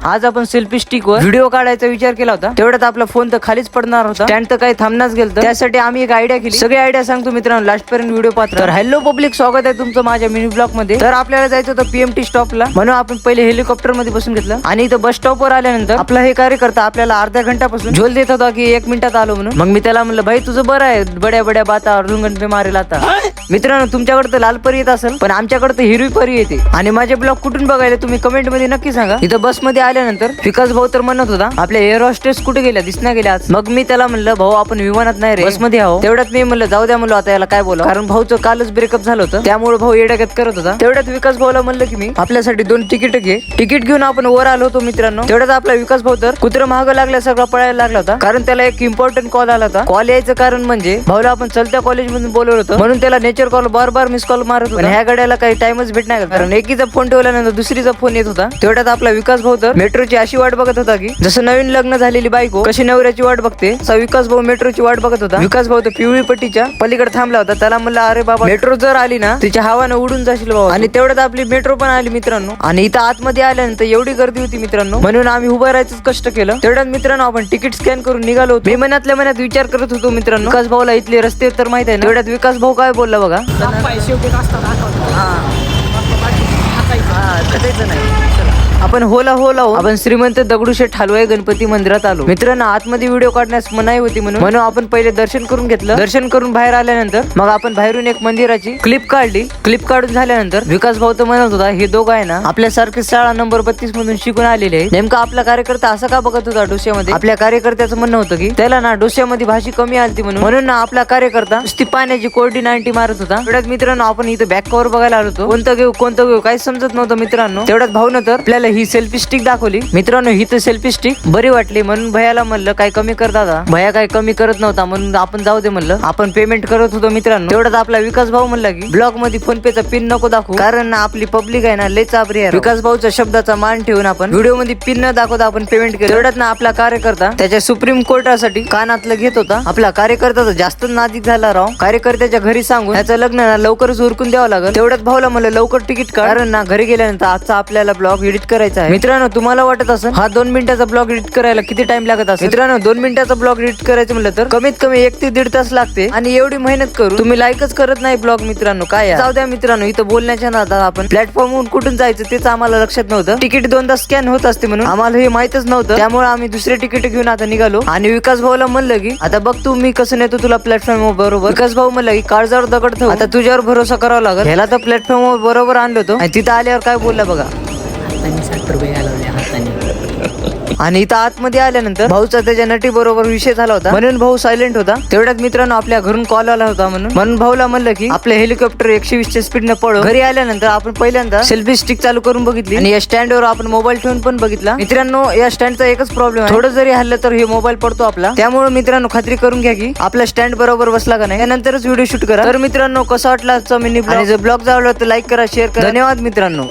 आज आपण selfie stick वर व्हिडिओ काढायचा विचार केला होता. तेवढ्यात आपला फोन तर खालीच पडणार होता. स्टँड तर काही थांबनाच गेलं. त्यासाठी आम्ही एक आयडिया केली. सगळी आयडिया सांगतो मित्रांनो, लास्ट पर्यंत व्हिडिओ पाहता. तर हॅलो पब्लिक, स्वागत आहे तुमचं माझ्या मिनी ब्लॉग मध्ये. तर आपल्याला जायचं होतं PMT स्टॉपला, म्हणून आपण पहिले हेलिकॉप्टर मध्ये बसून घेतलं आणि इथं बस स्टॉप वर आल्यानंतर आपला हे कार्यकर्ता आपल्याला अर्ध्या घंटापासून झोल देत होता की 1 मिनिटात आलो म्हणून. मग मी त्याला म्हणलं, भाई तुझं बरं आहे, बड्या बड्या बाता अर्जुन गणपे मारेल. आता मित्रांनो, तुमच्याकडे तर लाल परी येत असेल, पण आमच्याकडे तर हिरवी परी येते. आणि माझे ब्लॉग कुठून बघायला तुम्ही कमेंट मध्ये नक्की सांगा. इथं बस मध्ये आल्यानंतर विकास भाऊ तर म्हणत होता आपल्या एअर हॉस्टेस कुठे गेल्या, दिसना गेल्या आज. मग मी त्याला म्हणलं, भाऊ आपण विमानात नाही रे, बस मध्ये आहो. तेवढ्यात मी म्हणलं, जाऊ द्या म्हणलं आता याला काय बोला, कारण भाऊचं कालच ब्रेकअप झालं होतं, त्यामुळे भाऊ येड्यागत करत होता. तेवढ्यात विकास भाऊला म्हणलं की मी आपल्यासाठी 2 तिकीट घे. तिकीट घेऊन आपण वर आलो होतो मित्रांनो. तेवढ्यात आपला विकास भाऊ तर कुत्र महाग लागल्या सगळं पळायला लागला होता, कारण त्याला एक इम्पॉर्टंट कॉल आला होता. कॉल यायचं कारण म्हणजे भाऊला आपण चलत्या कॉलेज मधून बोलवलं होतं, म्हणून त्याला नेचर कॉल बार मिस कॉल मारत होता. ह्या गाड्याला काही टाइमच भेट नाही, कारण एकीचा फोन ठेवल्यानंतर दुसरीचा फोन येत होता. तेवढ्यात आपला विकास भाऊ तर मेट्रोची अशी वाट बघत होता की जसं नवीन लग्न झालेली बायको कशी नवऱ्याची वाट बघते, असा विकास भाऊ मेट्रोची वाट बघत होता. विकास भाऊ तर पिवळी पट्टीच्या पलीकडे थांबला होता. त्याला म्हणलं, अरे बाबा मेट्रो जर आली ना तिच्या हवानं उडून जाशील बाबा. आणि तेवढ्यात आपली मेट्रो पण आली मित्रांनो. आणि इथं आतमध्ये आल्यानंतर एवढी गर्दी होती मित्रांनो, म्हणून आम्ही उभं राहायचं कष्ट केलं. तेवढ्यात मित्रांनो आपण तिकीट स्कॅन करून निघालो होतो. मी मनातल्या मनात विचार करत होतो मित्रांनो, विकास भाऊला इथले रस्ते तर माहित आहे ना. तेवढ्यात विकास भाऊ काय बोलला बघा, आपण होला हो, आपण श्रीमंत दगडूशेठ हलवाई गणपती मंदिरात आलो. मित्रांनो, आतमध्ये व्हिडिओ काढण्यास मनाई होती, म्हणून आपण पहिले दर्शन करून घेतलं. दर्शन करून बाहेर आल्यानंतर मग आपण बाहेरून एक मंदिराची क्लिप काढली. क्लिप काढून झाल्यानंतर विकास भाऊ तर म्हणत होता, हे दोघं आहे ना आपल्यासारखी शाळा नंबर 32 मधून शिकून आलेले आहे. नेमका आपला कार्यकर्ता असं का बघत होता डोस्यामध्ये. आपल्या कार्यकर्त्याचं म्हणणं होतं की त्याला ना डोस्यामध्ये भाषी कमी आलती, म्हणून ना आपला कार्यकर्ता नुसती पाण्याची कोरडी 90 मारत होता. तेवढ्यात मित्रांनो आपण इथं बॅक कव्हर बघायला आलो होतो. कोणतं घेऊ काही समजत नव्हतं मित्रांनो. तेवढ्यात भाऊन तर आपल्याला ही सेल्फी स्टिक दाखवली. मित्रांनो, ही तर सेल्फी स्टिक बरी वाटली, म्हणून भैयाला म्हणलं काय कमी कर दादा. भैया काय कमी करत नव्हता, म्हणून आपण जाऊ दे म्हणलं, आपण पेमेंट करत होतो मित्रांनो. तेवढ्यात आपला विकास भाऊ म्हणला की ब्लॉग मध्ये फोन पेचा पिन नको दाखवू, कारण ना आपली पब्लिक आहे ना लय चाबरी आहे. विकास भाऊच्या शब्दाचा मान ठेवून आपण व्हिडिओ मध्ये पिन न दाखवता आपण पेमेंट केलं. तेवढ्यात ना आपला कार्यकर्ता त्याच्या सुप्रीम कोर्टासाठी कानातलं घेत होता. आपला कार्यकर्ता तर जास्त नादिक झाला राव. कार्यकर्त्याच्या घरी सांगून त्याचं लग्न ना लवकरच उरकून द्यावं लागेल. तेवढ्यात भाऊला म्हणलं लवकर तिकीट काढ, कारण ना घरी गेल्यानंतर आजचा आपल्याला ब्लॉग एडिट करायचा आहे. मित्रांनो, तुम्हाला वाटत असेल हा 2 मिनिटाचा ब्लॉग एडिट करायला किती टाइम लागत असेल. मित्रांनो, 2 मिनिटाचा ब्लॉग एडिट करायचं म्हणलं तर कमीत कमी 1 ते 1.5 तास लागते. आणि एवढी मेहनत करून तुम्ही लाईकच करत नाही ब्लॉग मित्रांनो, काय जाऊ द्या मित्रांनो. इथं बोलण्याच्या नादात आपण प्लॅटफॉर्मवरून कुठून जायचं तेच आम्हाला लक्षात नव्हतं. तिकीट 2दा स्कॅन होत असते म्हणून आम्हाला हे माहितच नव्हतं. त्यामुळे आम्ही दुसरे तिकीट घेऊन आता निघालो. आणि विकास भाऊला म्हणलं की आता बघ तू मी कसं नेतो तुला प्लॅटफॉर्म बरोबर. विकास भाऊ म्हणलं की काळजावर दगड ठेव, आता तुझ्यावर भरोसा करावा लागेल. ह्याला तर प्लॅटफॉर्म बरोबर आणलो होतो. आणि तिथं आल्यावर काय बोलला बघा, 60 रुपये घालवले हाताने. आणि इथं आतमध्ये आल्यानंतर भाऊचा त्याच्या नटी बरोबर विषय झाला होता, म्हणून भाऊ सायलेंट होता. तेवढ्यात मित्रांनो आपल्या घरून कॉल आला होता, म्हणून भाऊला म्हणलं की आपलं हेलिकॉप्टर 120च्या स्पीडने पळव. घरी आल्यानंतर आपण पहिल्यांदा सेल्फी स्टिक चालू करून बघितली आणि या स्टँडवर आपण मोबाईल ठेवून पण बघितला. मित्रांनो, या स्टँडचा एकच प्रॉब्लेम आहे, थोडं जरी हल्लं तर हे मोबाईल पडतो आपला. त्यामुळे मित्रांनो खात्री करून घ्या की आपला स्टँड बरोबर बसला का नाही, त्यानंतरच व्हिडिओ शूट करा. तर मित्रांनो, कसा वाटला आजचा मिनी ब्लॉग. जर ब्लॉग आवडला तर लाईक करा, शेअर करा. धन्यवाद मित्रांनो.